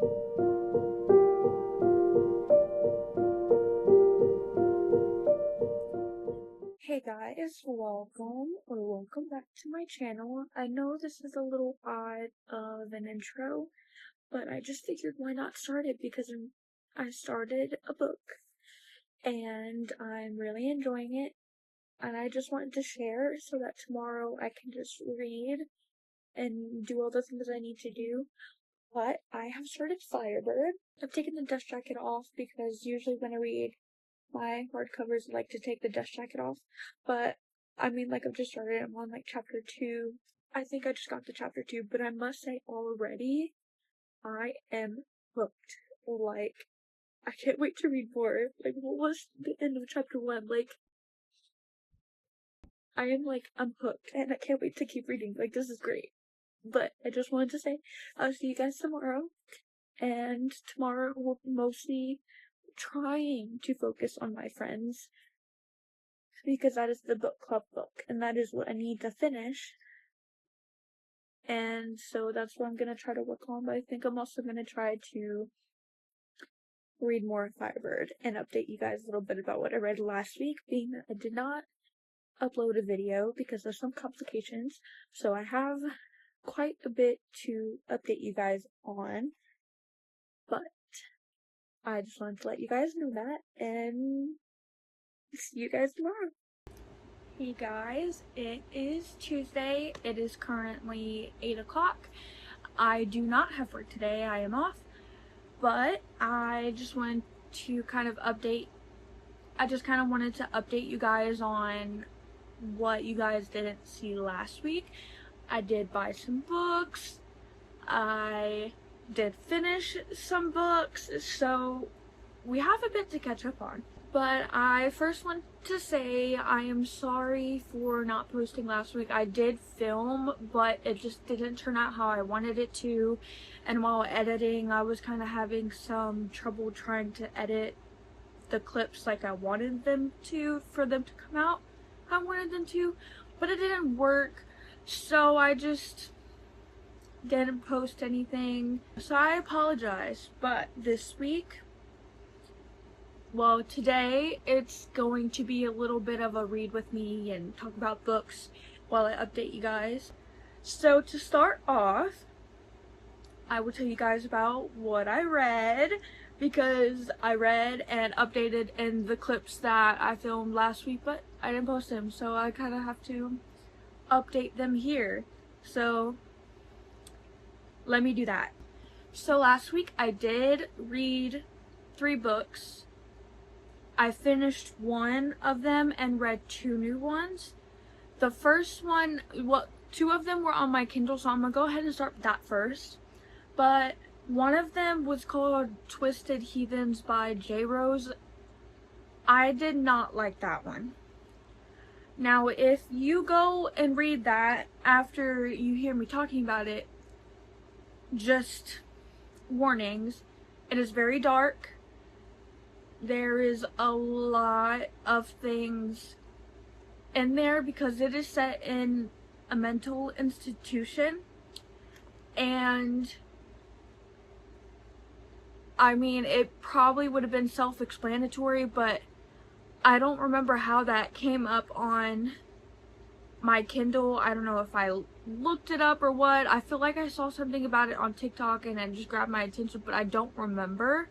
Hey guys, welcome back to my channel. I know this is a little odd of an intro, but I just figured why not start it because I started a book and I'm really enjoying it, and I just wanted to share so that tomorrow I can just read and do all the things I need to do. But I have started Firebird. I've taken the dust jacket off because usually when I read my hardcovers, I like to take the dust jacket off, but I mean, like, I've just started. I'm on like chapter 2. I think I just got to chapter 2, but I must say already I am hooked. Like, I can't wait to read more. Like, what was the end of chapter 1? Like, I'm hooked and I can't wait to keep reading. Like, this is great. But I just wanted to say I'll see you guys tomorrow, and tomorrow we'll be mostly trying to focus on my friends because that is the book club book and that is what I need to finish. And so that's what I'm gonna try to work on, but I think I'm also gonna try to read more of Firebird and update you guys a little bit about what I read last week, being that I did not upload a video because of some complications. So I have quite a bit to update you guys on, but I just wanted to let you guys know that, and see you guys tomorrow. Hey guys, it is Tuesday. It is currently 8 o'clock. I do not have work today. I am off, but I just wanted to kind of update you guys on what you guys didn't see last week. I did buy some books. I did finish some books, so we have a bit to catch up on. But I first want to say I am sorry for not posting last week. I did film, but it just didn't turn out how I wanted it to. And while editing, I was kind of having some trouble trying to edit the clips like I wanted them to, for them to come out how I wanted them to. But it didn't work, so I just didn't post anything. So I apologize. But this week, well, today it's going to be a little bit of a read with me and talk about books while I update you guys. So to start off, I will tell you guys about what I read, because I read and updated in the clips that I filmed last week, but I didn't post them, so I kind of have to update them here. So let me do that. So last week I did read 3 books. I finished one of them and read 2 new ones. The first one, well, 2 of them were on my Kindle, so I'm gonna go ahead and start with that first. But one of them was called Twisted Heathens by J. Rose. I did not like that one. Now, if you go and read that after you hear me talking about it, just warnings, it is very dark. There is a lot of things in there because it is set in a mental institution, and I mean, it probably would have been self-explanatory, but I don't remember how that came up on my Kindle. I don't know if I looked it up or what. I feel like I saw something about it on TikTok and it just grabbed my attention, but I don't remember.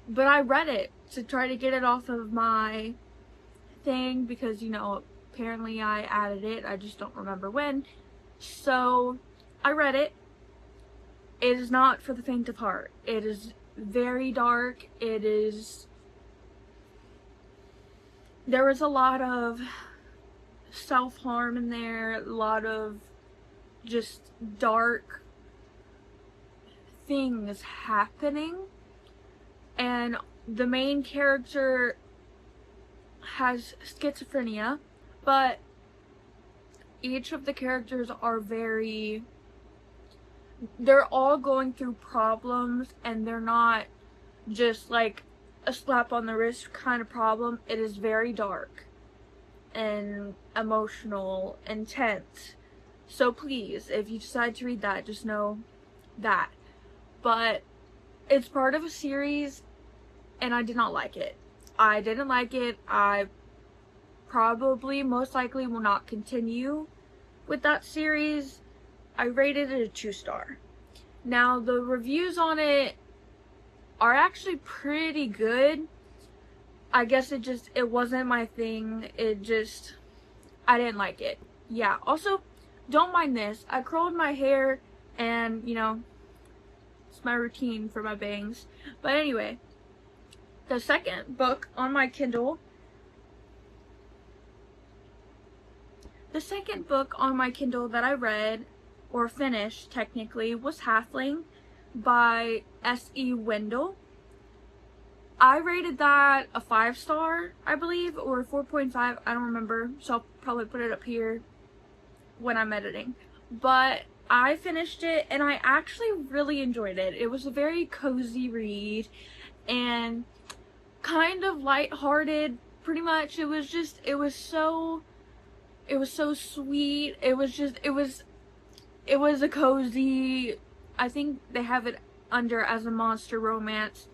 But I read it to try to get it off of my thing because, you know, apparently I added it. I just don't remember when. So I read it. It is not for the faint of heart. It is very dark. There is a lot of self-harm in there, a lot of just dark things happening, and the main character has schizophrenia, but each of the characters are they're all going through problems, and they're not just like a slap on the wrist kind of problem. It is very dark and emotional, intense. So please, if you decide to read that, just know that. but it's part of a series and I did not like it. I didn't like it. I probably most likely will not continue with that series. I rated it a 2-star. Now the reviews on it are actually pretty good. I guess it wasn't my thing. I didn't like it. Yeah, also, don't mind this. I curled my hair and, you know, it's my routine for my bangs. But anyway, the second book on my Kindle that I read, or finished technically, was Halfling by S.E. Wendell. I rated that a 5-star, I believe, or 4.5, I don't remember, so I'll probably put it up here when I'm editing. But I finished it and I actually really enjoyed it. It was a very cozy read and kind of lighthearted, pretty much. It was so sweet. It was a cozy, I think they have it under as a monster romance,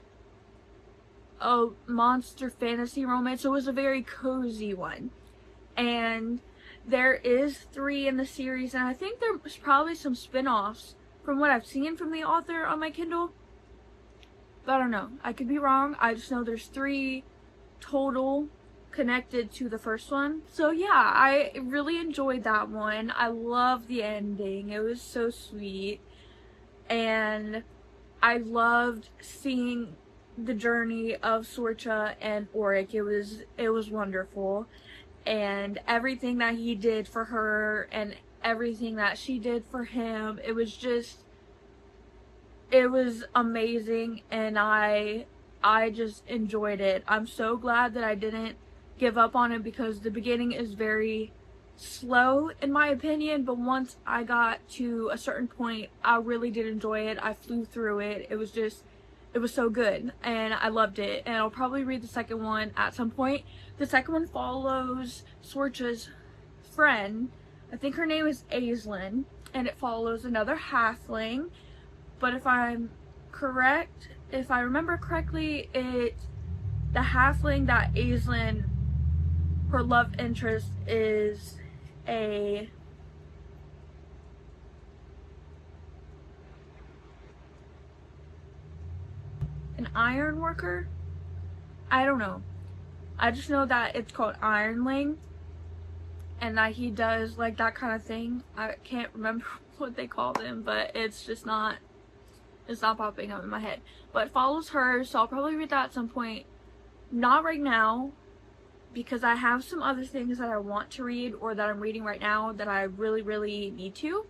a monster fantasy romance. So it was a very cozy one. And there is 3 in the series, and I think there's probably some spin-offs from what I've seen from the author on my Kindle. But I don't know. I could be wrong. I just know there's 3 total connected to the first one. So yeah, I really enjoyed that one. I love the ending. It was so sweet. And I loved seeing the journey of Sorcha and Auric. It was wonderful. And everything that he did for her and everything that she did for him, it was amazing, and I just enjoyed it. I'm so glad that I didn't give up on it, because the beginning is very slow in my opinion, but once I got to a certain point, I really did enjoy it. I flew through it. It was so good and I loved it, and I'll probably read the second one at some point. The second one follows Sorcha's friend. I think her name is Aislinn, and it follows another halfling. But if I remember correctly, the halfling that Aislinn, her love interest, is an iron worker. I don't know. I just know that it's called Ironling, and that he does like that kind of thing. I can't remember what they called him, but it's not popping up in my head. But it follows her, so I'll probably read that at some point. Not right now, because I have some other things that I want to read, or that I'm reading right now that I really, really need to.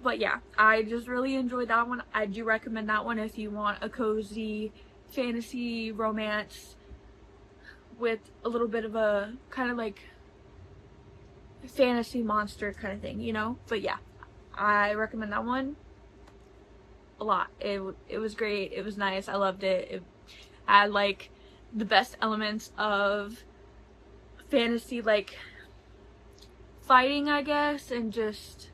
But yeah, I just really enjoyed that one. I do recommend that one if you want a cozy fantasy romance with a little bit of a kind of like fantasy monster kind of thing, you know? But yeah, I recommend that one a lot. It was great. It was nice. I loved it. It had like the best elements of fantasy, like fighting, I guess, and just,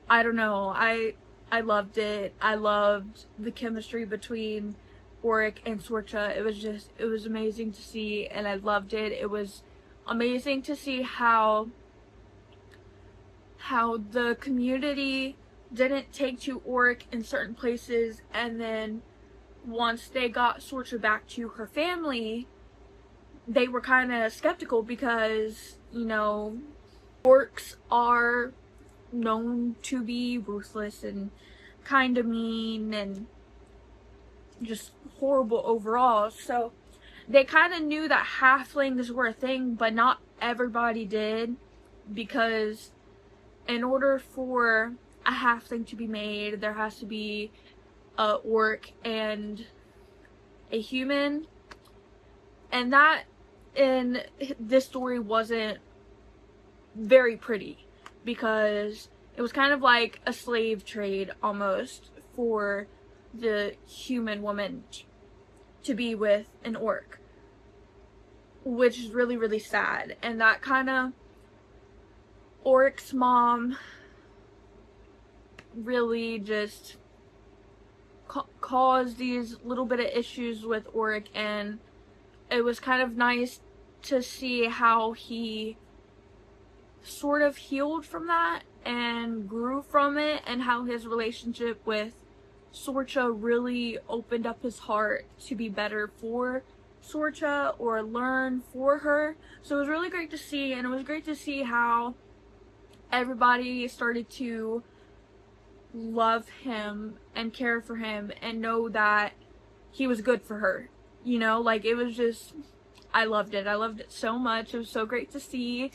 I don't know, I loved it. I loved the chemistry between Auric and Sorcha. It was amazing to see, and I loved it. It was amazing to see how the community didn't take to Auric in certain places, and then once they got Sorcha back to her family, they were kind of skeptical, because, you know, orcs are known to be ruthless and kind of mean and just horrible overall. So they kind of knew that halflings were a thing, but not everybody did, because in order for a halfling to be made, there has to be a orc and a human, and that in this story wasn't very pretty, because it was kind of like a slave trade almost for the human woman to be with an orc, which is really, really sad. And that kind of, Auric's mom really just caused these little bit of issues with Auric, and it was kind of nice to see how he sort of healed from that and grew from it, and how his relationship with Sorcha really opened up his heart to be better for Sorcha or learn for her. So it was really great to see, and it was great to see how everybody started to love him and care for him and know that he was good for her. You know, like, it was just, I loved it. I loved it so much. It was so great to see.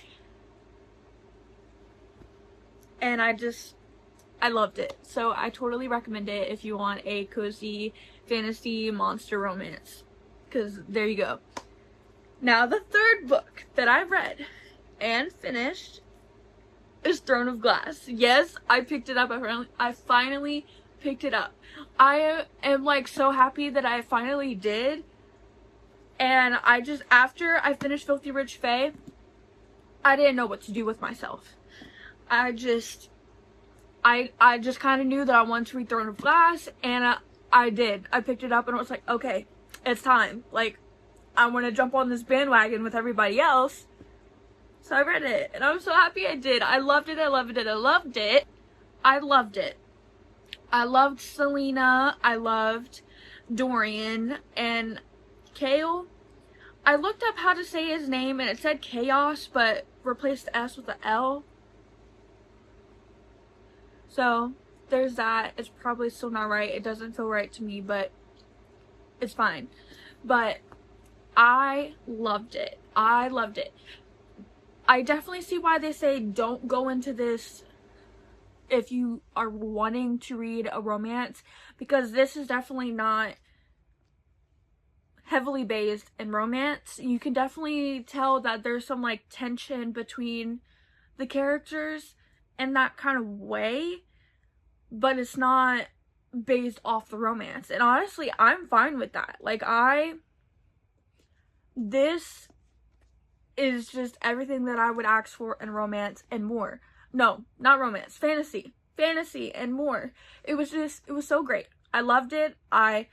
And I loved it. So I totally recommend it if you want a cozy fantasy monster romance. Because there you go. Now, the third book that I read and finished is Throne of Glass. Yes, I picked it up. I finally picked it up. I am like so happy that I finally did. And after I finished Filthy Rich Fae, I didn't know what to do with myself. I just kind of knew that I wanted to read Throne of Glass, and I did. I picked it up and I was like, okay, it's time. Like, I want to jump on this bandwagon with everybody else. So I read it, and I'm so happy I did. I loved it, I loved it, I loved it. I loved it. I loved Selena, I loved Dorian, and Chaol. I looked up how to say his name, and it said Chaos, but replaced the S with the L. So, there's that. It's probably still not right. It doesn't feel right to me, but it's fine. But I loved it. I loved it. I definitely see why they say don't go into this if you are wanting to read a romance, because this is definitely not heavily based in romance. You can definitely tell that there's some like tension between the characters in that kind of way, but it's not based off the romance. And honestly, I'm fine with that. Like, this is just everything that I would ask for in romance and more. No, not romance, fantasy and more. It was so great. I loved it. I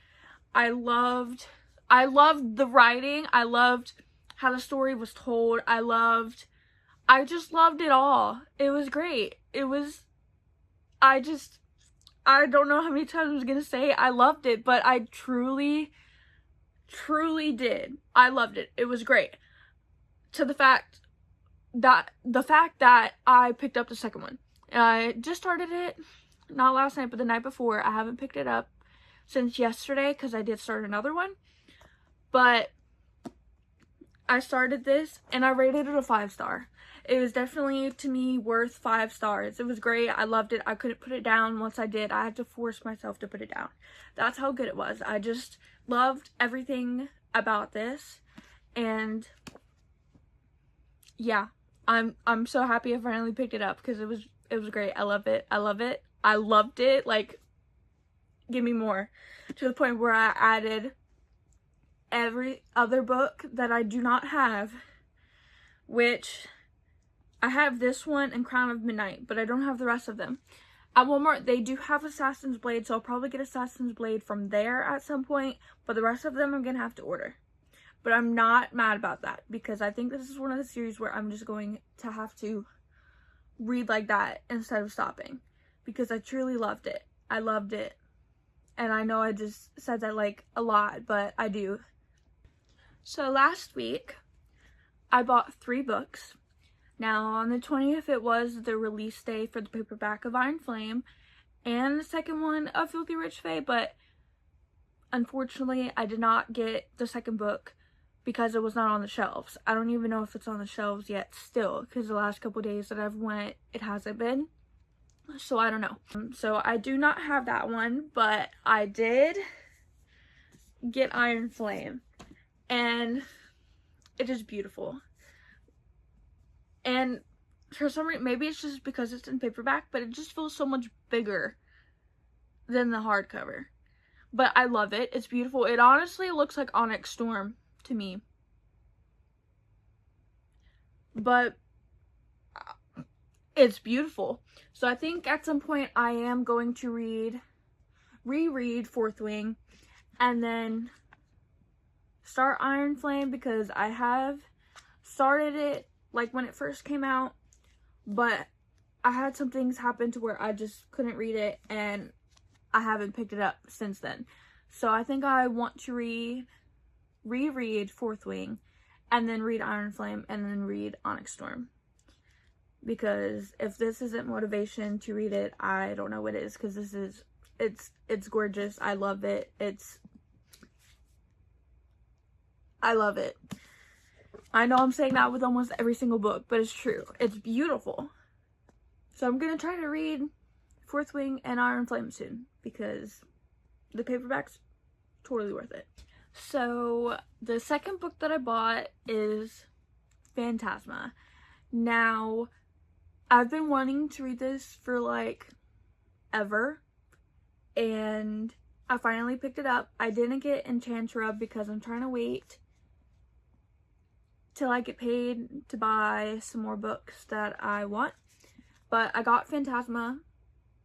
loved the writing. I loved how the story was told. I just loved it all. It was great. I don't know how many times I was gonna say I loved it, but I truly did. I loved it. It was great. To the fact that I picked up the second one. And I just started it, not last night, but the night before. I haven't picked it up since yesterday because I did start another one. But I started this and I rated it a 5-star. It was definitely, to me, worth 5 stars. It was great. I loved it. I couldn't put it down. Once I did, I had to force myself to put it down. That's how good it was. I just loved everything about this. And yeah, I'm so happy I finally picked it up because it was great. I love it. I love it. I loved it. Like, give me more. To the point where I added every other book that I do not have, which I have this one and Crown of Midnight, but I don't have the rest of them. At Walmart, they do have Assassin's Blade, so I'll probably get Assassin's Blade from there at some point, but the rest of them I'm gonna have to order. But I'm not mad about that, because I think this is one of the series where I'm just going to have to read like that instead of stopping, because I truly loved it. I loved it. And I know I just said that like a lot, but I do. So last week, I bought 3 books. Now, on the 20th, it was the release day for the paperback of Iron Flame and the second one of Filthy Rich Fae, but unfortunately, I did not get the second book because it was not on the shelves. I don't even know if it's on the shelves yet still, because the last couple days that I've went, it hasn't been. So I don't know. So I do not have that one, but I did get Iron Flame, and it is beautiful. And for some reason, maybe it's just because it's in paperback, but it just feels so much bigger than the hardcover. But I love it. It's beautiful. It honestly looks like Onyx Storm to me. But it's beautiful. So I think at some point I am going to read reread Fourth Wing, and then start Iron Flame, because I have started it like when it first came out, but I had some things happen to where I just couldn't read it, and I haven't picked it up since then. So I think I want to reread Fourth Wing, and then read Iron Flame, and then read Onyx Storm. Because if this isn't motivation to read it, I don't know what is, because it's gorgeous. I love it. I love it. I know I'm saying that with almost every single book, but it's true. It's beautiful. So I'm gonna try to read Fourth Wing and Iron Flame soon, because the paperback's totally worth it. So the second book that I bought is Phantasma. Now, I've been wanting to read this for like ever, and I finally picked it up. I didn't get Enchantress because I'm trying to wait till I get paid to buy some more books that I want. But I got Phantasma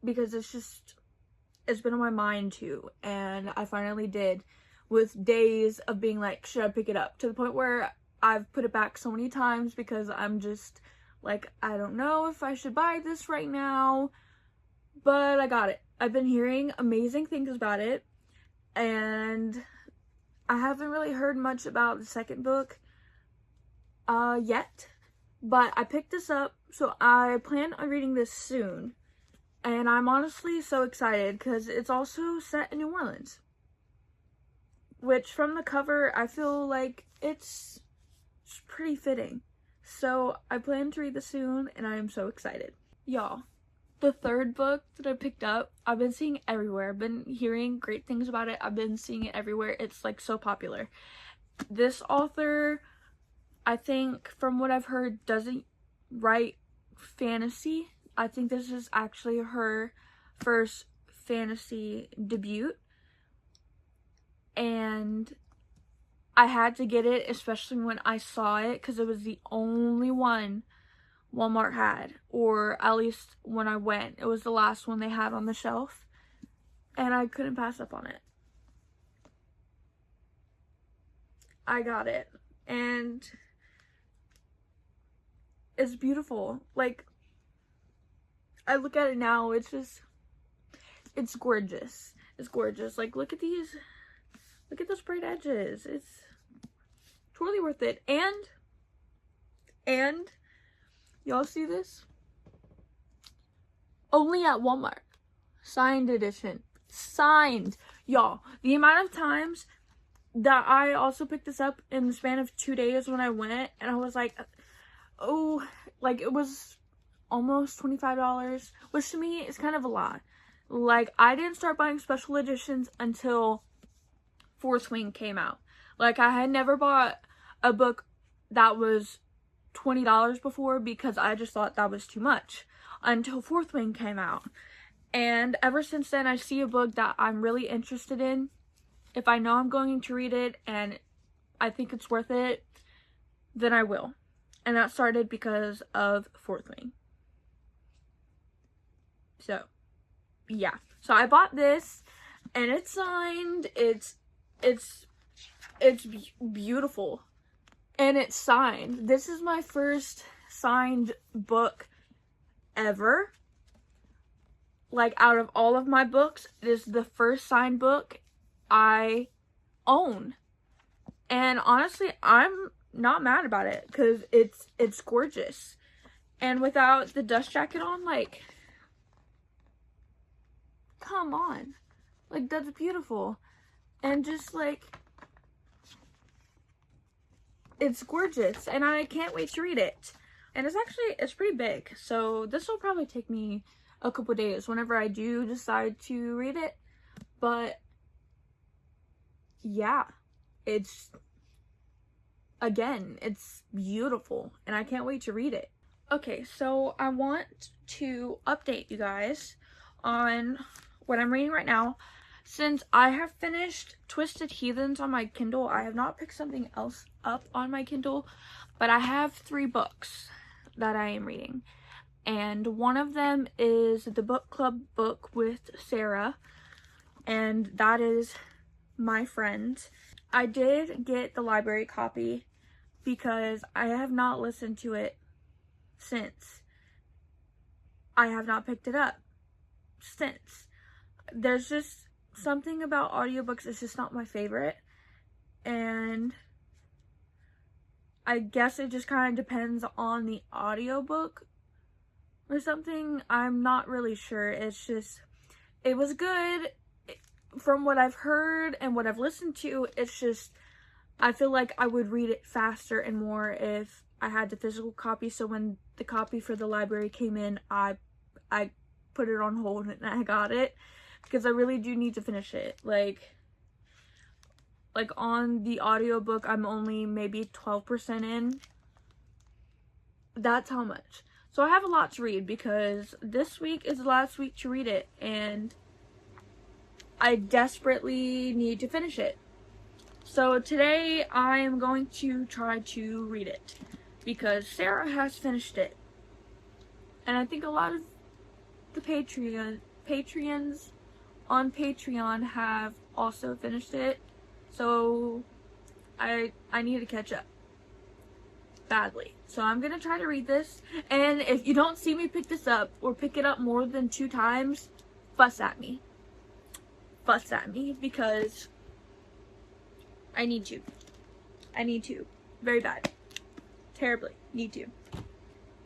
because it's been on my mind too, and I finally did, with days of being like, should I pick it up? To the point where I've put it back so many times because I'm just like, I don't know if I should buy this right now, but I got it. I've been hearing amazing things about it, and I haven't really heard much about the second book yet, but I picked this up, so I plan on reading this soon, and I'm honestly so excited because it's also set in New Orleans, which from the cover I feel like it's pretty fitting. So I plan to read this soon, and I am so excited. Y'all, the third book that I picked up, I've been seeing everywhere. I've been hearing great things about it. I've been seeing it everywhere. It's like so popular. This author, I think from what I've heard, doesn't write fantasy. I think this is actually her first fantasy debut, and I had to get it, especially when I saw it, because it was the only one Walmart had, or at least when I went, it was the last one they had on the shelf, and I couldn't pass up on it. I got it, and it's beautiful. Like, I look at it now, it's gorgeous. It's gorgeous. Like, look at those bright edges. It's totally worth it. And y'all see this? Only at Walmart. Signed edition. Signed. Y'all, the amount of times that I also picked this up in the span of 2 days when I went, and I was like, oh, like it was almost $25, which to me is kind of a lot. Like, I didn't start buying special editions until Fourth Wing came out. Like, I had never bought a book that was $20 before, because I just thought that was too much, until Fourth Wing came out. And ever since then, I see a book that I'm really interested in. If I know I'm going to read it and I think it's worth it, then I will. And that started because of Fourth Wing. So, yeah. So I bought this, and it's signed. It's beautiful, and it's signed. This is my first signed book ever. Like, out of all of my books, this is the first signed book I own, and honestly, I'm not mad about it, because it's gorgeous. And without the dust jacket on, like, come on, like, that's beautiful. And just like, it's gorgeous, and I can't wait to read it. And it's pretty big, so this will probably take me a couple days whenever I do decide to read it. But yeah, it's beautiful, and I can't wait to read it. Okay, so I want to update you guys on what I'm reading right now. Since I have finished Twisted Heathens on my Kindle, I have not picked something else up on my Kindle, but I have 3 books that I am reading. And one of them is the book club book with Sarah, and that is My Friend. I did get the library copy because I have not listened to it since. I have not picked it up since. There's just something about audiobooks, it's just not my favorite, and I guess it just kind of depends on the audiobook or something. I'm not really sure. It's just, it was good from what I've heard and what I've listened to. It's just, I feel like I would read it faster and more if I had the physical copy. So when the copy for the library came in, I put it on hold and I got it because I really do need to finish it. Like on the audiobook, I'm only maybe 12% in. That's how much. So I have a lot to read because this week is the last week to read it, and I desperately need to finish it. So today I am going to try to read it because Sarah has finished it. And I think a lot of the Patreons on Patreon have also finished it. So I need to catch up badly. So I'm gonna try to read this, and if you don't see me pick this up or pick it up more than 2 times, fuss at me because I need to very bad, terribly need to.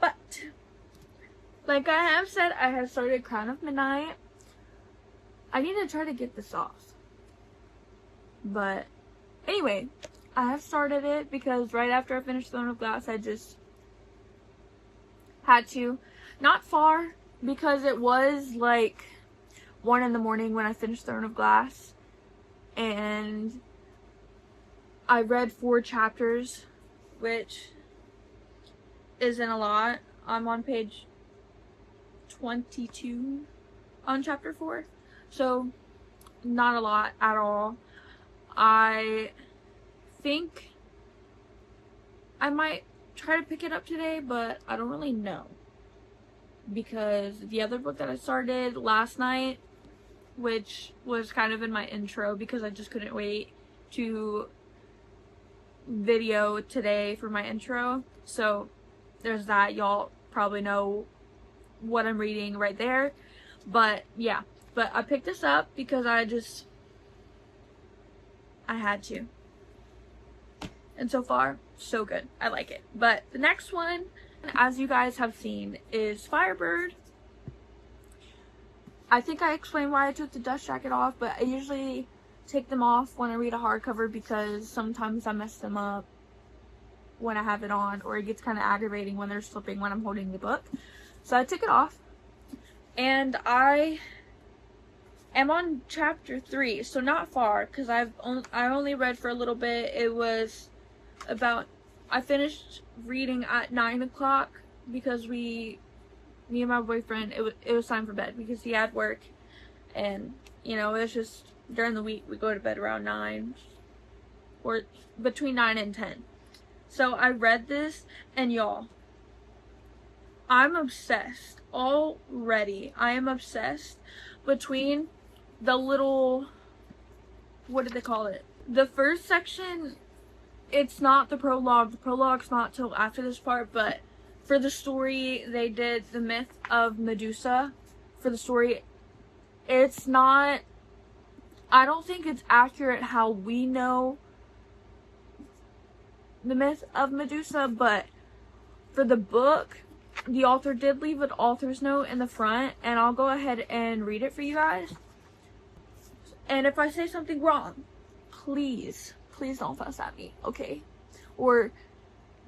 But like I have said, I have started Crown of Midnight. I need to try to get this off. But anyway, I have started it because right after I finished Throne of Glass, I just had to. Not far, because it was like 1 in the morning when I finished Throne of Glass. And I read 4 chapters, which isn't a lot. I'm on page 22 on chapter 4. So, not a lot at all. I think I might try to pick it up today, but I don't really know. Because the other book that I started last night, which was kind of in my intro because I just couldn't wait to video today for my intro. So there's that. Y'all probably know what I'm reading right there. But yeah, but I picked this up because I had to. And so far, so good. I like it. But the next one, as you guys have seen, is Firebird. I think I explained why I took the dust jacket off, but I usually take them off when I read a hardcover because sometimes I mess them up when I have it on, or it gets kind of aggravating when they're slipping when I'm holding the book. So I took it off, and I am on chapter 3, so not far, because I only read for a little bit. It was about, I finished reading at 9 o'clock because me and my boyfriend, it was time for bed because he had work, and you know, it's just during the week we go to bed around 9 or between 9 and 10. So I read this, and y'all, I'm obsessed already. I am obsessed between the little, what did they call it? The first section, it's not the prologue. The prologue's not till after this part, but for the story, they did the myth of Medusa. For the story, it's not, I don't think it's accurate how we know the myth of Medusa, but for the book, the author did leave an author's note in the front, and I'll go ahead and read it for you guys. And if I say something wrong, please don't fuss at me, okay? Or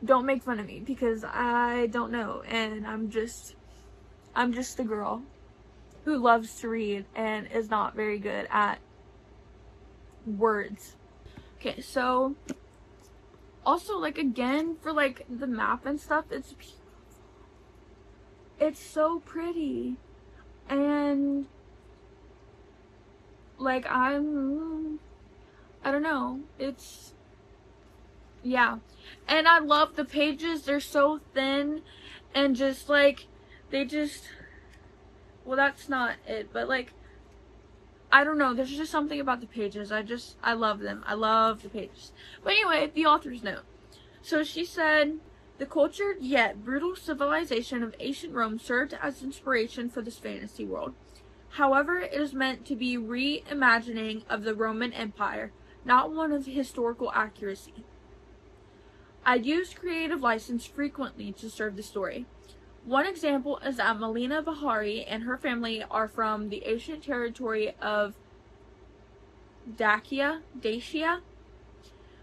don't make fun of me because I don't know, and I'm just a girl who loves to read and is not very good at words. Okay, so also, like, again, for like the map and stuff, it's so pretty, and like I don't know, it's, yeah. And I love the pages. They're so thin, and just like, they just, well, that's not it, but like, I don't know, there's just something about the pages. I love them. I love the pages. But anyway, the author's note. So she said, the cultured yet brutal civilization of ancient Rome served as inspiration for this fantasy world. However, it is meant to be reimagining of the Roman Empire, not one of historical accuracy. I use creative license frequently to serve the story. One example is that Melina Bahari and her family are from the ancient territory of Dacia,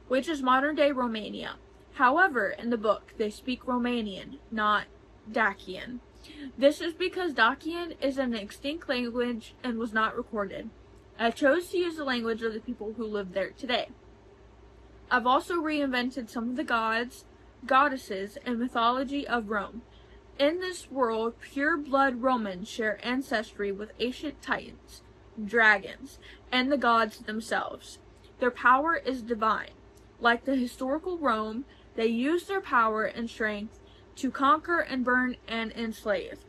which is modern-day Romania. However, in the book, they speak Romanian, not Dacian. This is because Dacian is an extinct language and was not recorded. I chose to use the language of the people who live there today. I've also reinvented some of the gods, goddesses, and mythology of Rome. In this world, pure-blood Romans share ancestry with ancient titans, dragons, and the gods themselves. Their power is divine. Like the historical Rome, they use their power and strength to conquer and burn and enslave.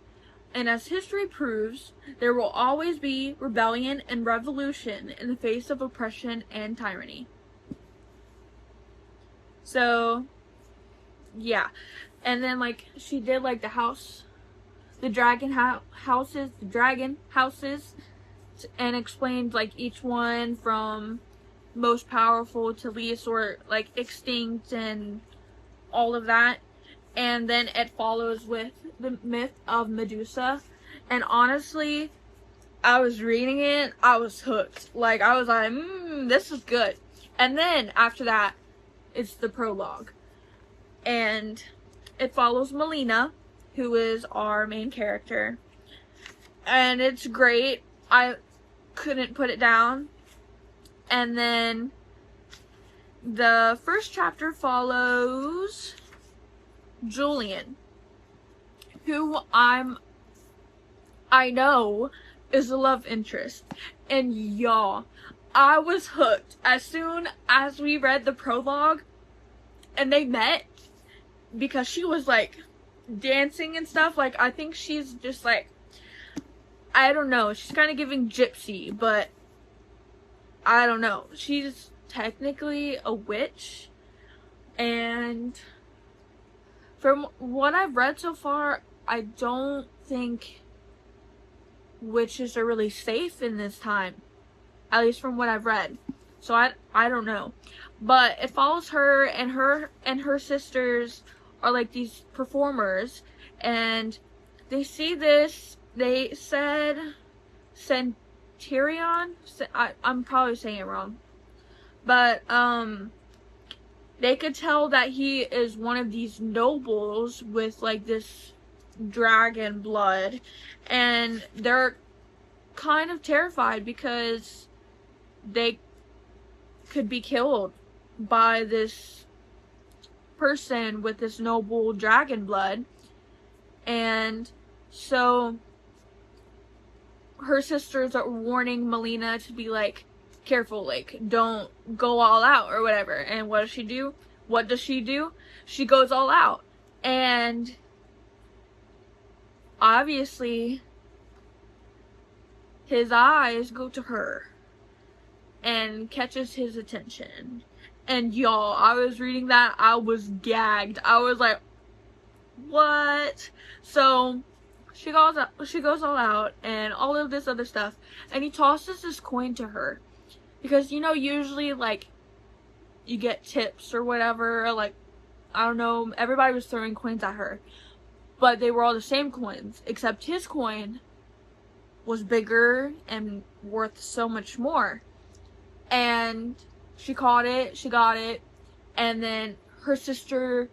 And as history proves, there will always be rebellion and revolution in the face of oppression and tyranny. So, yeah. And then, like, she did, like, the dragon houses, and explained, like, each one from most powerful to least, or, like, extinct and all of that. And then it follows with the myth of Medusa. And honestly, I was reading it, I was hooked. Like, I was like, this is good. And then, after that, it's the prologue. And it follows Melina, who is our main character. And it's great. I couldn't put it down. And then the first chapter follows Julian, who I know is a love interest. And y'all, I was hooked as soon as we read the prologue and they met, because she was like dancing and stuff. Like, I think she's just like, I don't know, she's kind of giving gypsy, but I don't know, she's technically a witch. And from what I've read so far, I don't think witches are really safe in this time, at least from what I've read. So I don't know, but it follows her, and her sisters are like these performers, and they see this, they said Centurion, I'm probably saying it wrong, but they could tell that he is one of these nobles with like this dragon blood, and they're kind of terrified because they could be killed by this person with this noble dragon blood. And so her sisters are warning Melina to be like, careful, like, don't go all out or whatever. And what does she do? She goes all out. And obviously his eyes go to her and catches his attention. And y'all, I was reading that, I was gagged. I was like, what? So she goes all out and all of this other stuff, and he tosses this coin to her, because, you know, usually like you get tips or whatever, or like, I don't know, everybody was throwing coins at her, but they were all the same coins, except his coin was bigger and worth so much more. And she caught it, she got it, and then her sister,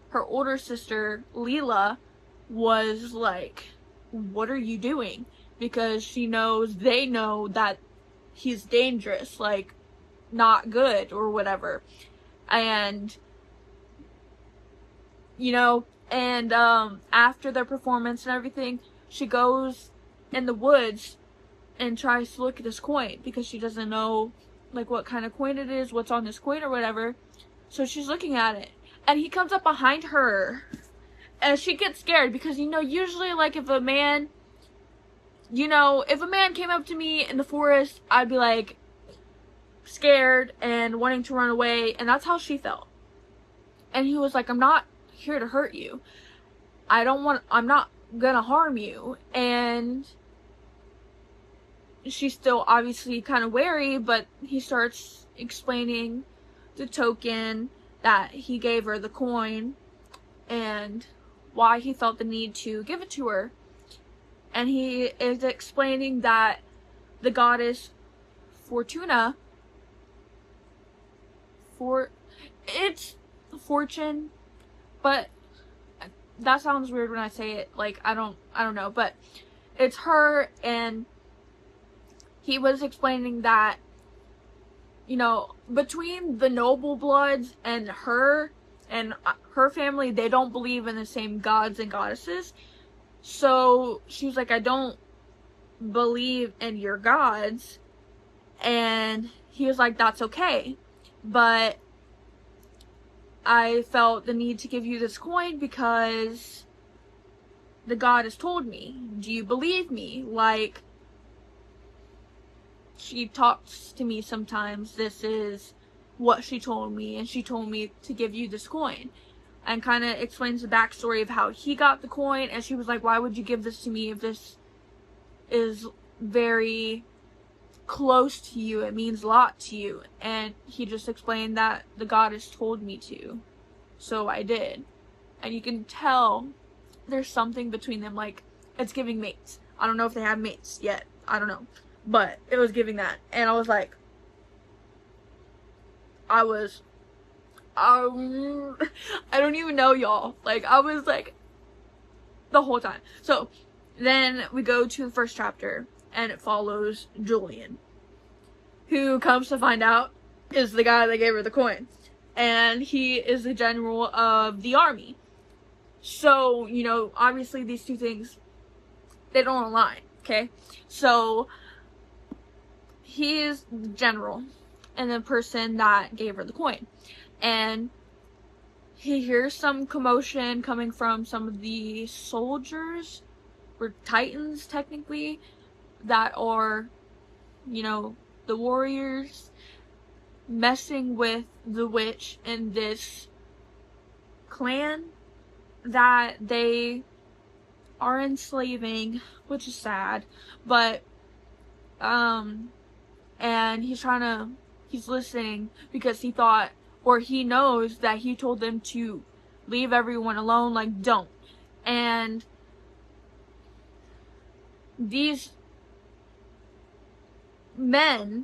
her older sister, Leela, was like, what are you doing? Because they know that he's dangerous, like, not good or whatever. And, you know, and after their performance and everything, she goes in the woods and tries to look at this coin, because she doesn't know, like, what kind of coin it is, what's on this coin or whatever. So she's looking at it, and he comes up behind her, and she gets scared, because, you know, usually, like, if a man you know, if a man came up to me in the forest, I'd be like scared and wanting to run away, and that's how she felt. And he was like, I'm not here to hurt you. I'm not gonna harm you. And she's still obviously kind of wary, but he starts explaining the token that he gave her, the coin, and why he felt the need to give it to her. And he is explaining that the goddess Fortuna, it's fortune, but that sounds weird when I say it. Like, I don't know, but it's her. And he was explaining that, you know, between the noble bloods and her family, they don't believe in the same gods and goddesses. So she was like, I don't believe in your gods. And he was like, that's okay, but I felt the need to give you this coin because the goddess told me. Do you believe me? Like, she talks to me sometimes. This is what she told me, and she told me to give you this coin. And kind of explains the backstory of how he got the coin. And she was like, why would you give this to me if this is very close to you? It means a lot to you. And he just explained that the goddess told me to, so I did. And you can tell there's something between them. Like, it's giving mates. I don't know if they have mates yet. I don't know. But it was giving that. And I was like, I don't even know, y'all. Like, I was like, the whole time. So then we go to the first chapter, and it follows Julian, who comes to find out is the guy that gave her the coin. And he is the general of the army. So, you know, obviously these two things, they don't align, okay? So he is the general and the person that gave her the coin. And he hears some commotion coming from some of the soldiers, or titans technically, that are, you know, the warriors, messing with the witch in this clan that they are enslaving, which is sad. But and he's listening because he thought, or he knows that he told them to leave everyone alone, like, don't. And these men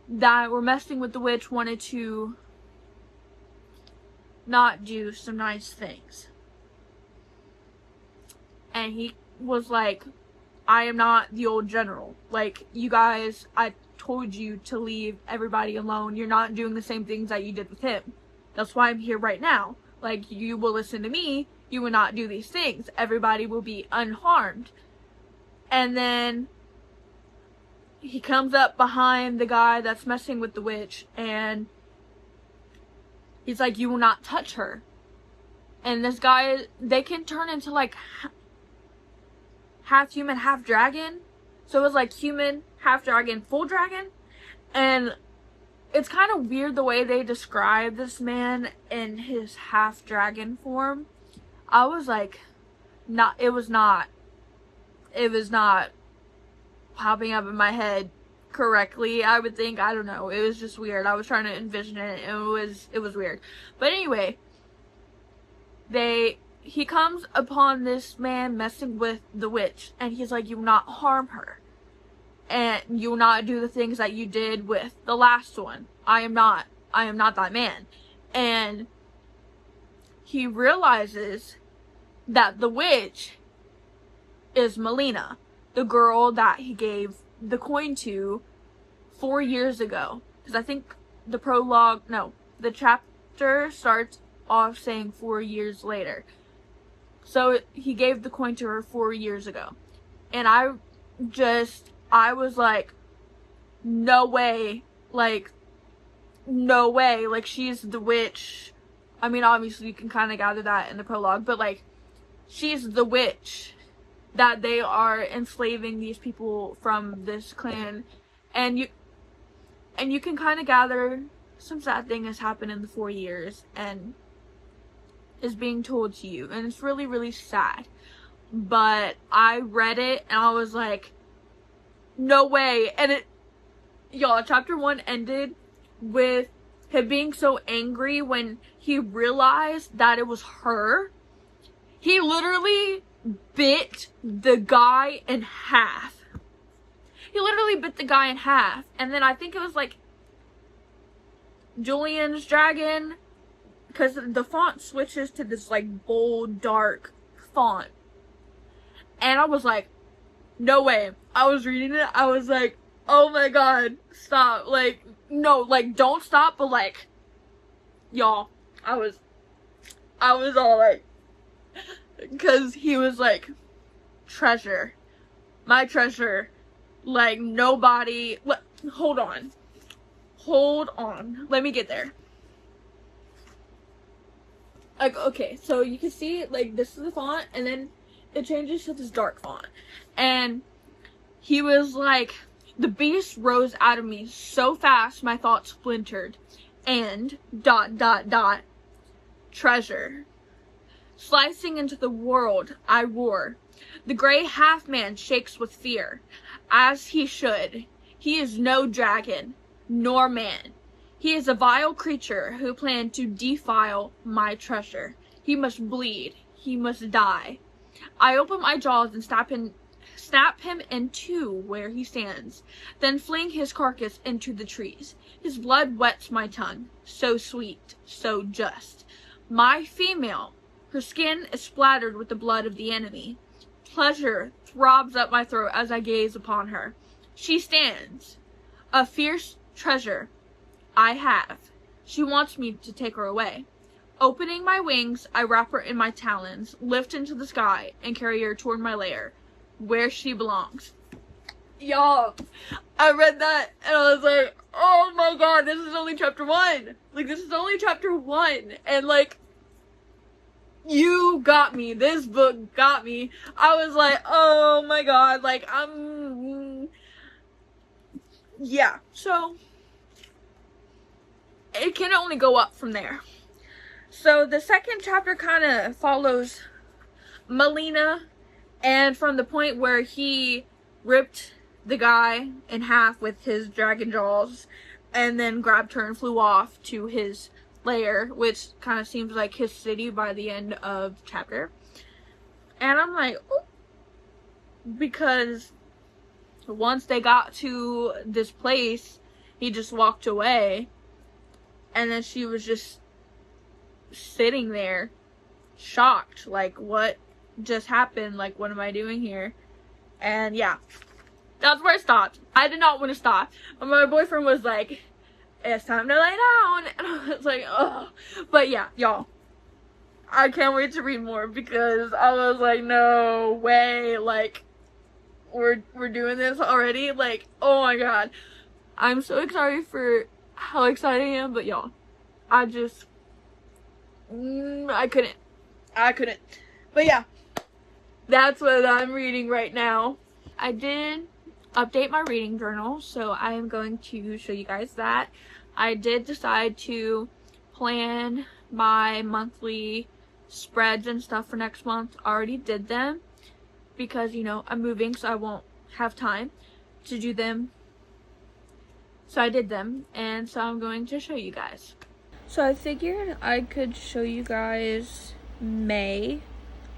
that were messing with the witch wanted to not do some nice things. And he was like, I am not the old general. Like, you guys, I told you to leave everybody alone. You're not doing the same things that you did with him. That's why I'm here right now. Like, you will listen to me. You will not do these things. Everybody will be unharmed. And then he comes up behind the guy that's messing with the witch, and he's like, you will not touch her. And this guy, they can turn into like half human, half dragon. So it was like human, half dragon, full dragon. And it's kind of weird the way they describe this man in his half dragon form. I was like, it was not popping up in my head correctly, I would think. I don't know. It was just weird. I was trying to envision it, and it was weird. But anyway, he comes upon this man messing with the witch, and he's like, you will not harm her. And you will not do the things that you did with the last one. I am not that man. And he realizes that the witch is Melina, the girl that he gave the coin to 4 years ago. Because I think the chapter starts off saying 4 years later. So he gave the coin to her 4 years ago. And I was like, no way. Like, no way. Like, she's the witch. I mean, obviously you can kind of gather that in the prologue, but like, she's the witch that they are enslaving these people from this clan, and you can kind of gather some sad thing has happened in the 4 years and is being told to you, and it's really, really sad. But I read it and I was like, no way. And y'all, chapter 1 ended with him being so angry when he realized that it was her. He literally bit the guy in half. And then I think it was like Julian's dragon, because the font switches to this like bold, dark font. And I was like, no way. I was reading it. I was like, oh my god, stop. Like, no, like, don't stop. But like, y'all, I was all like, because he was like, treasure. My treasure. Like, nobody. Hold on. Let me get there. Like, okay, so you can see, like, this is the font, and then it changes to this dark font. And he was like, the beast rose out of me so fast my thoughts splintered. And ... treasure. Slicing into the world, I roar. The gray half-man shakes with fear, as he should. He is no dragon, nor man. He is a vile creature who planned to defile my treasure. He must bleed. He must die. I open my jaws and snap him in two where he stands, then fling his carcass into the trees. His blood wets my tongue, so sweet, so just. My female, her skin is splattered with the blood of the enemy. Pleasure throbs up my throat as I gaze upon her. She stands, a fierce treasure I have. She wants me to take her away. Opening my wings, I wrap her in my talons, lift into the sky, and carry her toward my lair, where she belongs. Y'all, I read that, and I was like, oh my god, this is only chapter 1. Like, this is only chapter 1. And, like, you got me. This book got me. I was like, oh my god, like, yeah. So, it can only go up from there. So the second chapter kind of follows Melina, and from the point where he ripped the guy in half with his dragon jaws and then grabbed her and flew off to his lair, which kind of seems like his city by the end of the chapter. And I'm like, oh, because once they got to this place, he just walked away, and then she was just sitting there shocked, like, what just happened? Like, what am I doing here? And yeah, that's where I stopped. I did not want to stop, but my boyfriend was like, it's time to lay down, and I was like, oh. But yeah, y'all, I can't wait to read more, because I was like, no way, like, we're doing this already. Like, oh my god, I'm so excited for how excited I am. But y'all, I just I couldn't. But yeah, that's what I'm reading right now. I did update my reading journal, so I am going to show you guys that. I did decide to plan my monthly spreads and stuff for next month. I already did them because, you know, I'm moving, so I won't have time to do them. So I did them, and so I'm going to show you guys. So I figured I could show you guys May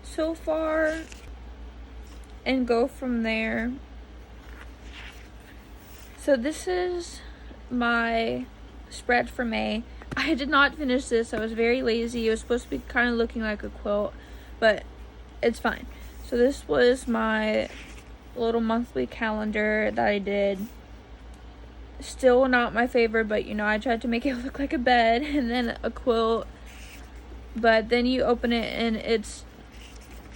so far and go from there. So this is my spread for May. I did not finish this. I was very lazy. It was supposed to be kind of looking like a quilt, but it's fine. So this was my little monthly calendar that I did. Still not my favorite, but you know, I tried to make it look like a bed and then a quilt. But then you open it and it's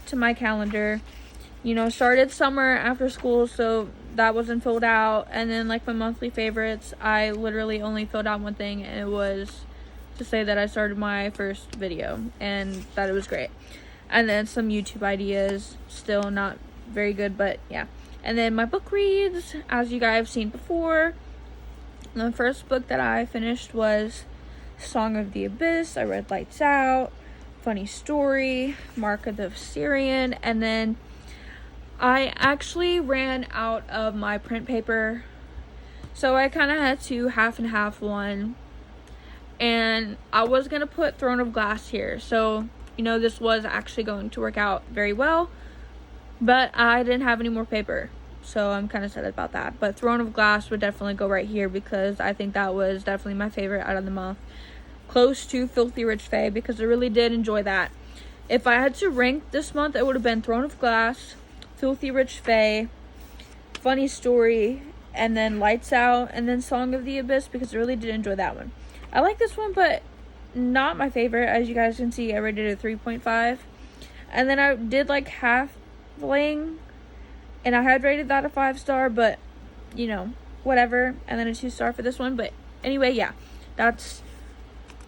to my calendar. You know, started summer after school, so that wasn't filled out. And then like my monthly favorites, I literally only filled out one thing, and it was to say that I started my first video and that it was great. And then some YouTube ideas, still not very good, but yeah. And then my book reads, as you guys have seen before, the first book that I finished was Song of the Abyss. I read Lights Out, Funny Story, Mark of the Syrian, and then I actually ran out of my print paper, so I kind of had to half and half one, and I was going to put Throne of Glass here, so you know this was actually going to work out very well, but I didn't have any more paper, so I'm kind of sad about that. But Throne of Glass would definitely go right here because I think that was definitely my favorite out of the month, close to Filthy Rich Fae, because I really did enjoy that. If I had to rank this month, it would have been Throne of Glass, Filthy Rich Fae, Funny Story, and then Lights Out, and then Song of the Abyss, because I really did enjoy that one. I like this one, but not my favorite. As you guys can see, I rated it a 3.5. And then I did like Halfling, and I had rated that a 5-star, but you know, whatever. And then a 2-star for this one. But anyway, yeah, that's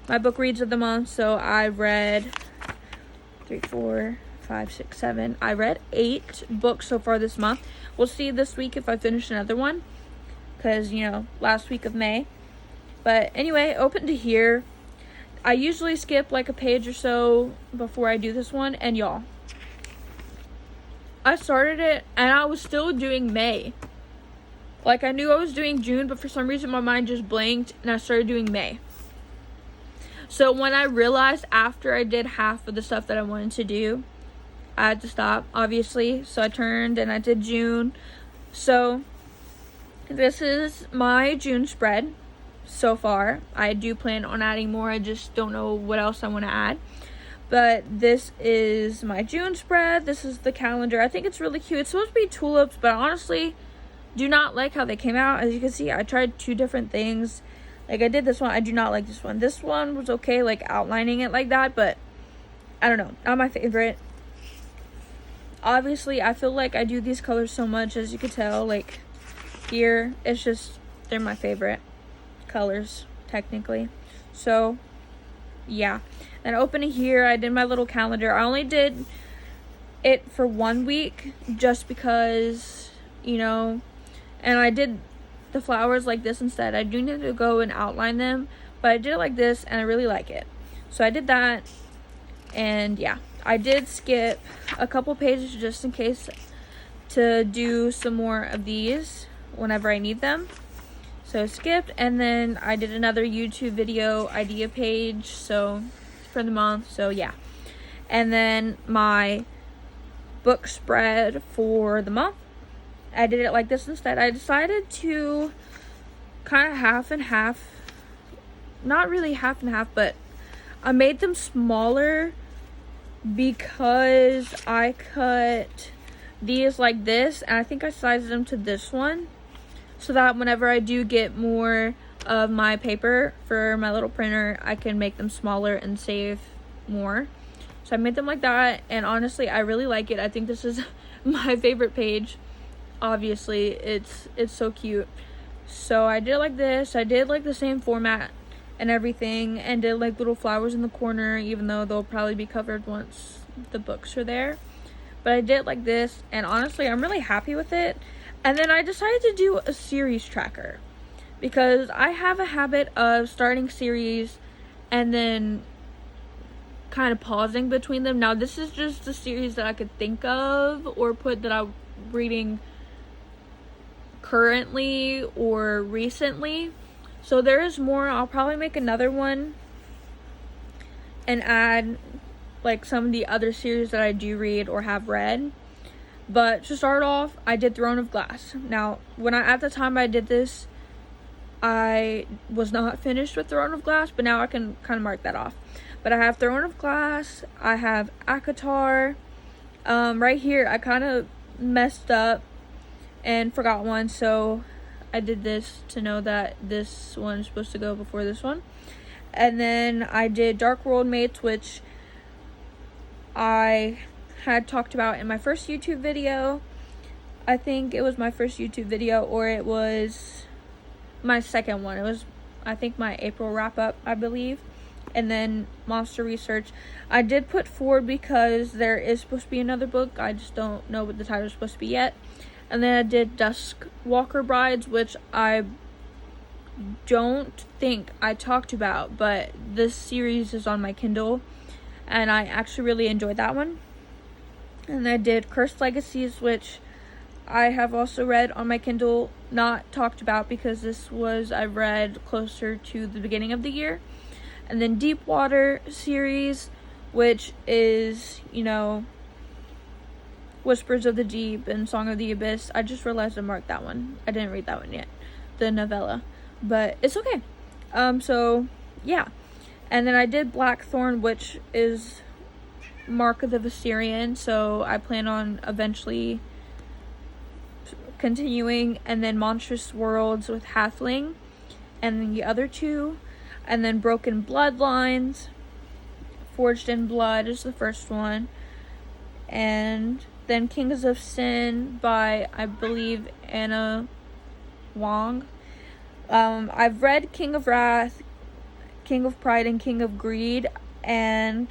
my book reads of the month. So I read 3, 4, 5, 6, 7. I read 8 books so far this month. We'll see this week if I finish another one, because you know, last week of May. But anyway, open to here. I usually skip like a page or so before I do this one, and y'all, I started it and I was still doing May. Like, I knew I was doing June, but for some reason my mind just blanked and I started doing May. So when I realized after I did half of the stuff that I wanted to do, I had to stop, obviously. So I turned and I did June. So this is my June spread so far. I do plan on adding more. I just don't know what else I want to add. But this is my June spread. This is the calendar. I think it's really cute. It's supposed to be tulips, but I honestly do not like how they came out. As you can see, I tried 2 different things. Like, I did this one. I do not like this one. This one was okay, like outlining it like that, but I don't know, not my favorite. Obviously, I feel like I do these colors so much, as you could tell. Like, here, it's just, they're my favorite colors, technically. So, yeah. Then opening here, I did my little calendar. I only did it for 1 week, just because, you know, and I did the flowers like this instead. I do need to go and outline them, but I did it like this and I really like it. So I did that, and yeah, I did skip a couple pages just in case to do some more of these whenever I need them. So I skipped, and then I did another YouTube video idea page so for the month. So yeah, and then my book spread for the month, I did it like this instead. I decided to kind of half and half, not really half and half, but I made them smaller because I cut these like this, and I think I sized them to this one, so that whenever I do get more of my paper for my little printer, I can make them smaller and save more. So I made them like that, and honestly, I really like it. I think this is my favorite page. Obviously, it's so cute. So I did it like this. I did like the same format and everything, and did like little flowers in the corner, even though they'll probably be covered once the books are there. But I did it like this, and honestly, I'm really happy with it. And then I decided to do a series tracker, because I have a habit of starting series and then kind of pausing between them. Now, this is just the series that I could think of or put that I'm reading currently or recently. So there is more. I'll probably make another one and add like some of the other series that I do read or have read. But to start off, I did Throne of Glass. Now, at the time I did this, I was not finished with Throne of Glass, but now I can kind of mark that off. But I have Throne of Glass, I have ACOTAR. Right here, I kind of messed up and forgot one, so I did this to know that this one is supposed to go before this one. And then I did Dark World Mates, which I had talked about in my first YouTube video. I think it was my first YouTube video, or it was my second one. It was, I think, my April wrap up, I believe. and then Monster Research. I did put 4 because there is supposed to be another book. I just don't know what the title is supposed to be yet. And then I did Duskwalker Brides, which I don't think I talked about, but this series is on my Kindle, and I actually really enjoyed that one. And I did Cursed Legacies, which I have also read on my Kindle, not talked about because this was I read closer to the beginning of the year. And then Deepwater series, which is, you know, Whispers of the Deep and Song of the Abyss. I just realized I marked that one. I didn't read that one yet, the novella, but it's okay. So yeah. And then I did Blackthorn, which is Mark of the Viserion, so I plan on eventually continuing. And then Monstrous Worlds with Halfling, and then the other 2, and then Broken Bloodlines, Forged in Blood is the first one, and then Kings of Sin by, I believe, Anna Wong. I've read King of Wrath, King of Pride, and King of Greed, and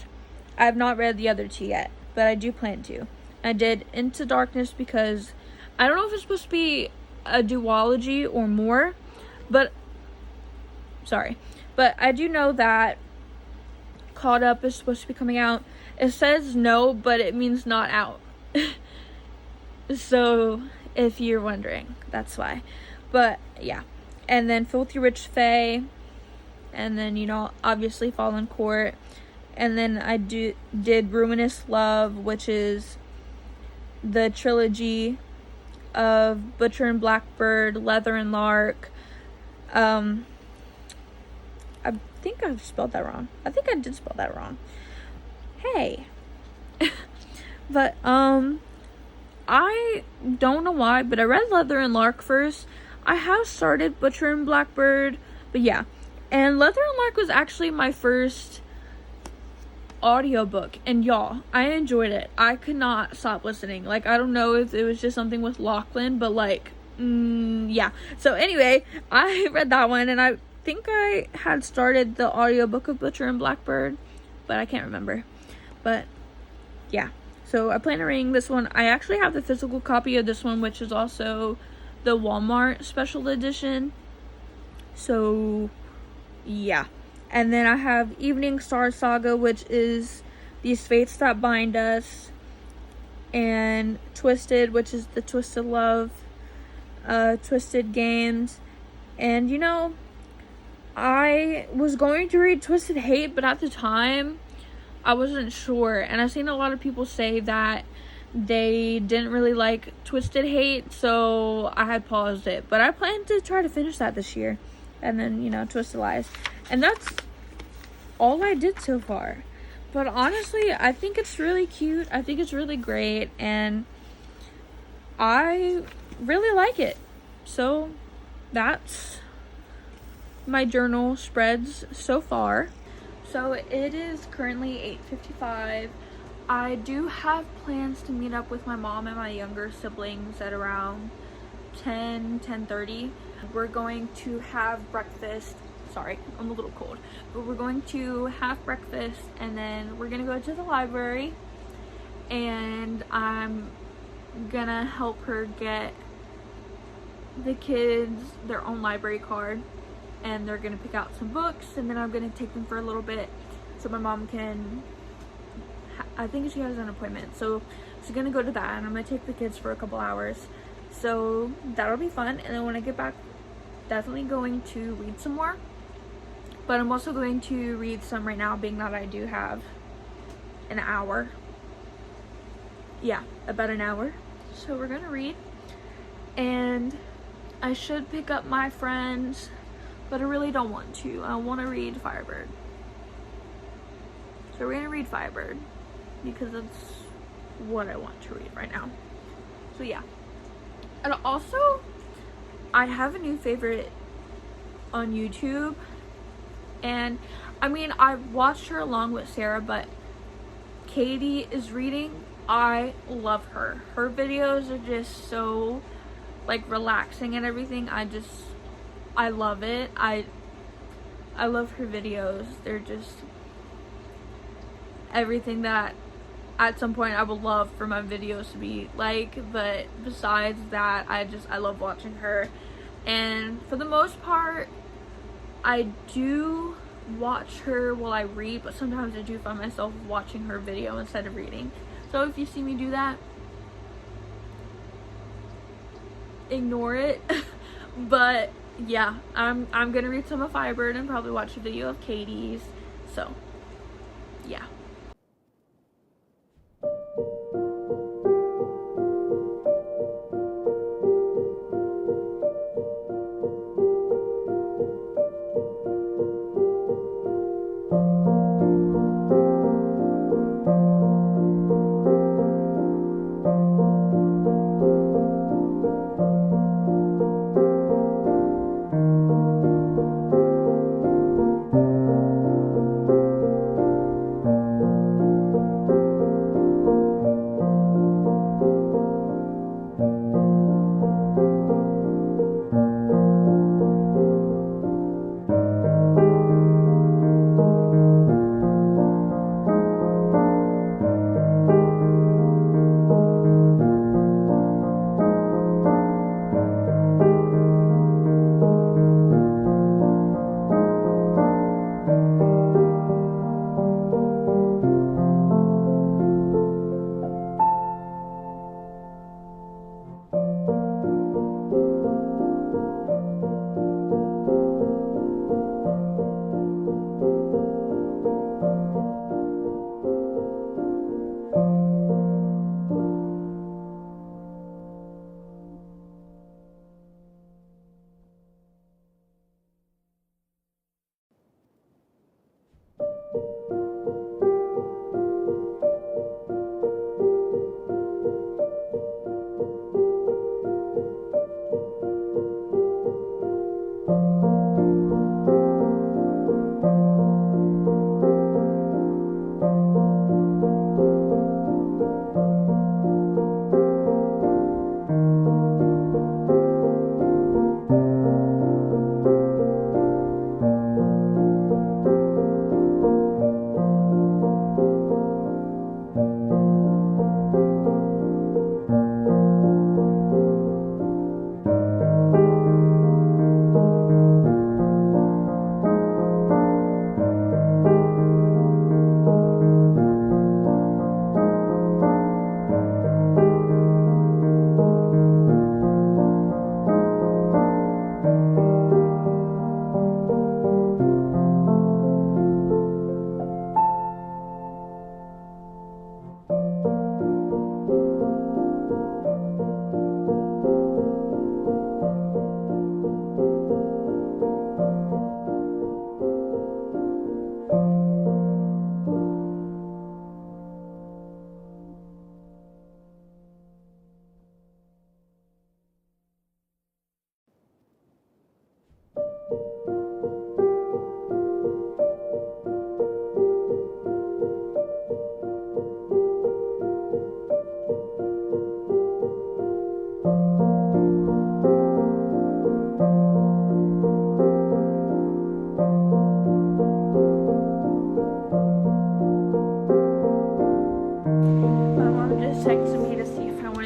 I have not read the other 2 yet, but I do plan to. I did Into Darkness because I don't know if it's supposed to be a duology or more, but I do know that Caught Up is supposed to be coming out. It says no, but it means not out. So, if you're wondering, that's why. But, yeah. And then Filthy Rich Fae. And then, you know, obviously Fallen Court. And then I did Ruinous Love, which is the trilogy of Butcher and Blackbird, Leather and Lark. I think I've spelled that wrong. I think I did spell that wrong. Hey. But, I don't know why, but I read Leather and Lark first. I have started Butcher and Blackbird, but yeah. And Leather and Lark was actually my first audiobook, and y'all, I enjoyed it. I could not stop listening. Like, I don't know if it was just something with Lachlan, but like, yeah. So anyway, I read that one, and I think I had started the audiobook of Butcher and Blackbird, but I can't remember. But yeah. So I plan on reading this one. I actually have the physical copy of this one, which is also the Walmart special edition. So yeah. And then I have Evening Star Saga, which is These Fates That Bind Us, and Twisted, which is the Twisted Love, Twisted Games. And you know, I was going to read Twisted Hate, but at the time I wasn't sure, and I've seen a lot of people say that they didn't really like Twisted Hate, so I had paused it. But I plan to try to finish that this year, and then, you know, Twisted Lies. And that's all I did so far. But honestly, I think it's really cute. I think it's really great, and I really like it. So that's my journal spreads so far. So it is currently 8:55. I do have plans to meet up with my mom and my younger siblings at around 10:30. We're going to have breakfast. Sorry, I'm a little cold. But we're going to have breakfast, and then we're going to go to the library, and I'm going to help her get the kids their own library card. And they're going to pick out some books, and then I'm going to take them for a little bit so my mom can, I think she has an appointment, so she's going to go to that, and I'm going to take the kids for a couple hours, so that'll be fun. And then when I get back, definitely going to read some more, but I'm also going to read some right now, being that I do have an hour. Yeah, about an hour. So we're going to read, and I should pick up my friends, but I really don't want to. I want to read Firebird. So we're going to read Firebird because it's what I want to read right now. So yeah. And also, I have a new favorite on YouTube. And I mean, I've watched her along with Sarah, but Katie is reading. I love her. Her videos are just so like relaxing and everything. I love it. I I love her videos. They're just everything that at some point I would love for my videos to be like. But besides that, I love watching her. And for the most part, I do watch her while I read, but sometimes I do find myself watching her video instead of reading. So if you see me do that, ignore it. But yeah, I'm gonna read some of Firebird and probably watch a video of Katie's. So yeah.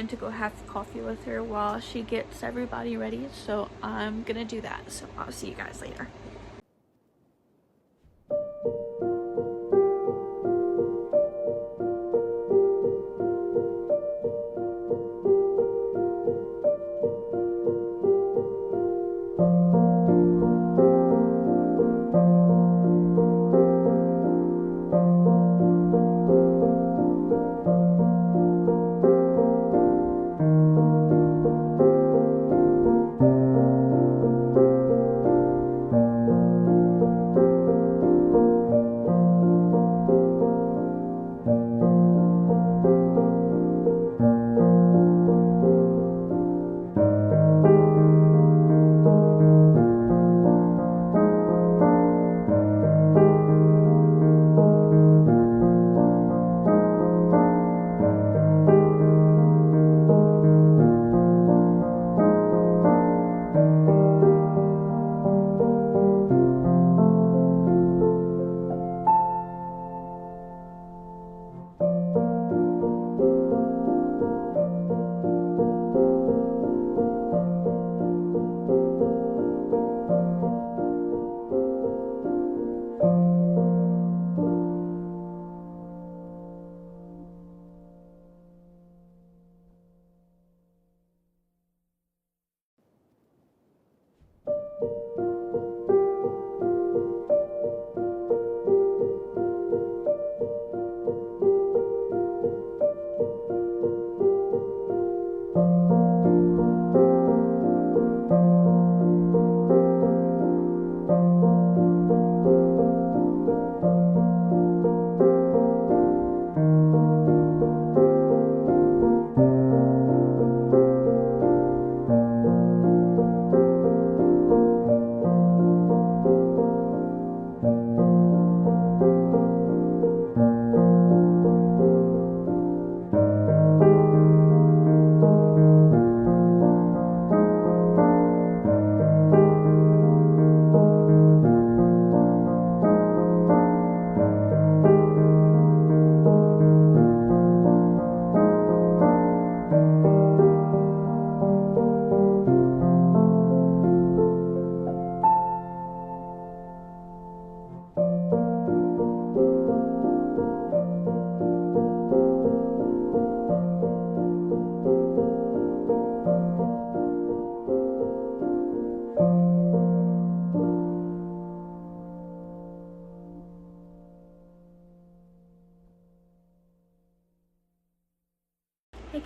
To go have coffee with her while she gets everybody ready, so I'm gonna do that. So I'll see you guys later.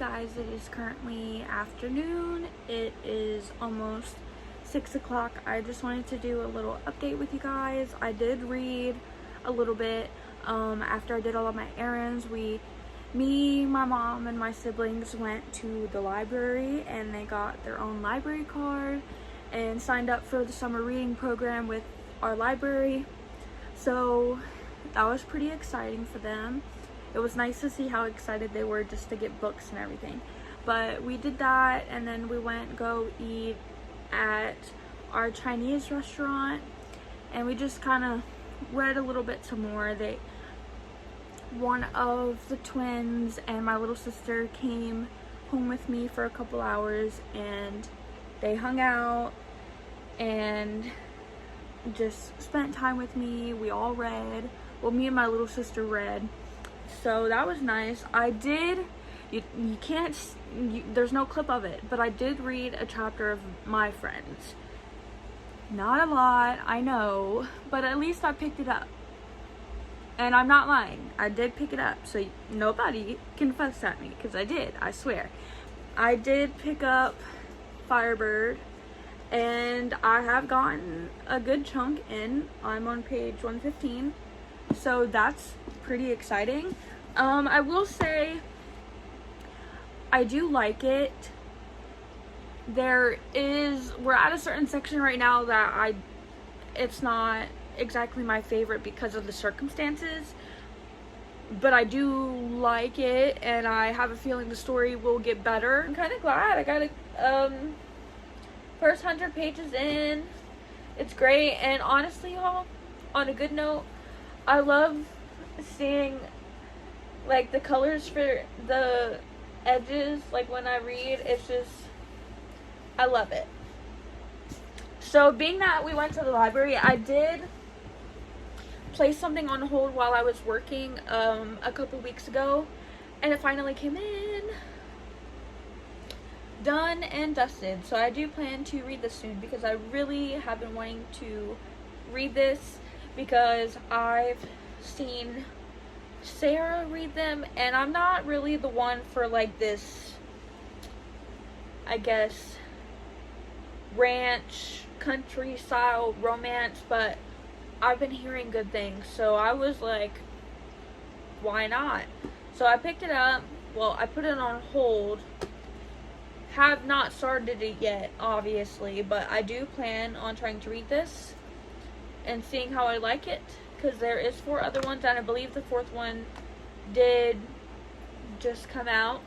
guys, it is currently afternoon. It is almost 6 o'clock. I just wanted to do a little update with you guys. I did read a little bit after I did all of my errands. Me, my mom, and my siblings went to the library and they got their own library card and signed up for the summer reading program with our library. So that was pretty exciting for them. It was nice to see how excited they were just to get books and everything. But we did that, and then we went go eat at our Chinese restaurant, and we just kind of read a little bit some more. One of the twins and my little sister came home with me for a couple hours, and they hung out and just spent time with me. We all read. Well, me and my little sister read. So that was nice. I did, there's no clip of it, but I did read a chapter of My Friends. Not a lot, I know, but at least I picked it up. And I'm not lying, I did pick it up, so nobody can fuss at me, because I did, I swear. I did pick up Firebird, and I have gotten a good chunk in. I'm on page 115, so that's pretty exciting. I will say I do like it. We're at a certain section right now that it's not exactly my favorite because of the circumstances, but I do like it, and I have a feeling the story will get better. I'm kind of glad I got first 100 pages in. It's great, and honestly, y'all, on a good note, I love seeing like the colors for the edges. Like when I read, it's just, I love it. So being that we went to the library, I did place something on hold while I was working a couple weeks ago, and it finally came in, done and dusted. So I do plan to read this soon, because I really have been wanting to read this, because I've seen Sarah read them, and I'm not really the one for like this, I guess, ranch country style romance, but I've been hearing good things, so I was like, why not? So I picked it up. Well, I put it on hold. Have not started it yet, obviously, but I do plan on trying to read this and seeing how I like it, because there is 4 other ones, and I believe the 4th one did just come out.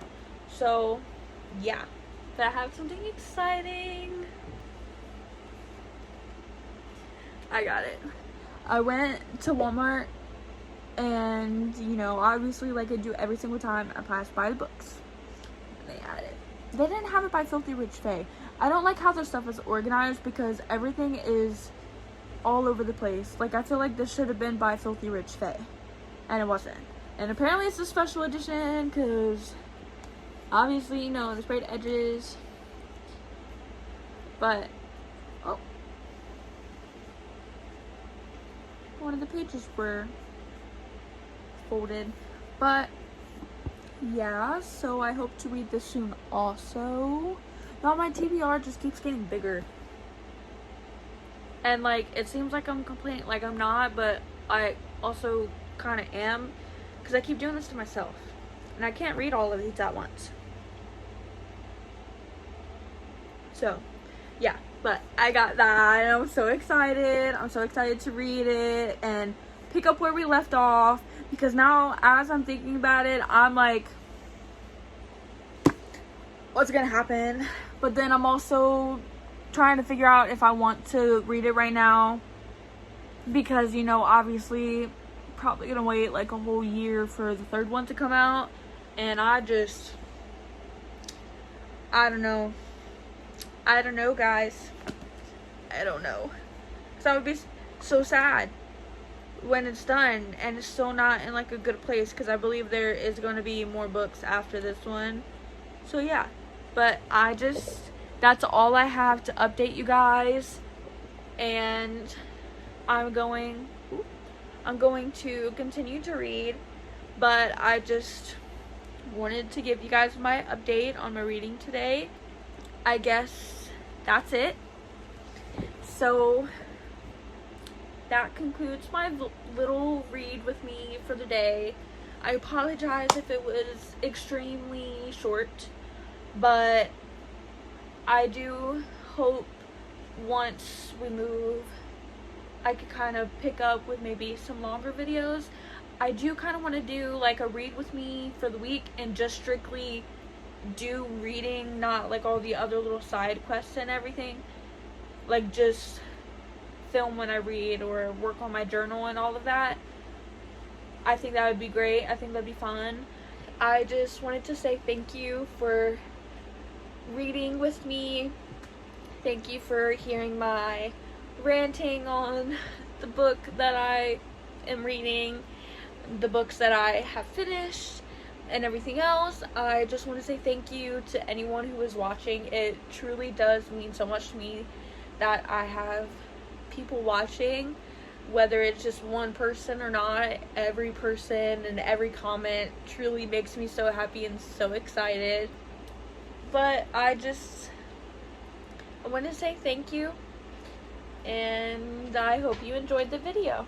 So yeah, but I have something exciting. I got it. I went to Walmart, and you know, obviously, like I do every single time, I pass by the books. They had it. They didn't have it by Filthy Rich Fae. I don't like how their stuff is organized, because everything is all over the place. Like, I feel like this should have been by Filthy Rich Fae, and it wasn't. And apparently it's a special edition, because obviously, you know, the sprayed edges. But oh, one of the pages were folded. But yeah, so I hope to read this soon also. Now my TBR just keeps getting bigger. And like, it seems like I'm complaining, like I'm not, but I also kind of am, because I keep doing this to myself. And I can't read all of these at once. So, yeah. But I got that, and I'm so excited. I'm so excited to read it and pick up where we left off, because now, as I'm thinking about it, I'm like, what's gonna happen? But then I'm also trying to figure out if I want to read it right now, because, you know, obviously probably gonna wait like a whole year for the 3rd one to come out, and I don't know, guys. I don't know, because I would be so sad when it's done and it's still not in like a good place, because I believe there is going to be more books after this one. So yeah, but that's all I have to update you guys, and I'm going to continue to read, but I just wanted to give you guys my update on my reading today. I guess that's it. So that concludes my little read with me for the day. I apologize if it was extremely short, but I do hope once we move I could kind of pick up with maybe some longer videos. I do kind of want to do like a read with me for the week and just strictly do reading, not like all the other little side quests and everything. Like just film when I read or work on my journal and all of that. I think that would be great. I think that'd be fun. I just wanted to say thank you for reading with me. Thank you for hearing my ranting on the book that I am reading, the books that I have finished, and everything else. I just want to say thank you to anyone who is watching. It truly does mean so much to me that I have people watching, whether it's just one person or not. Every person and every comment truly makes me so happy and so excited. But I want to say thank you, and I hope you enjoyed the video.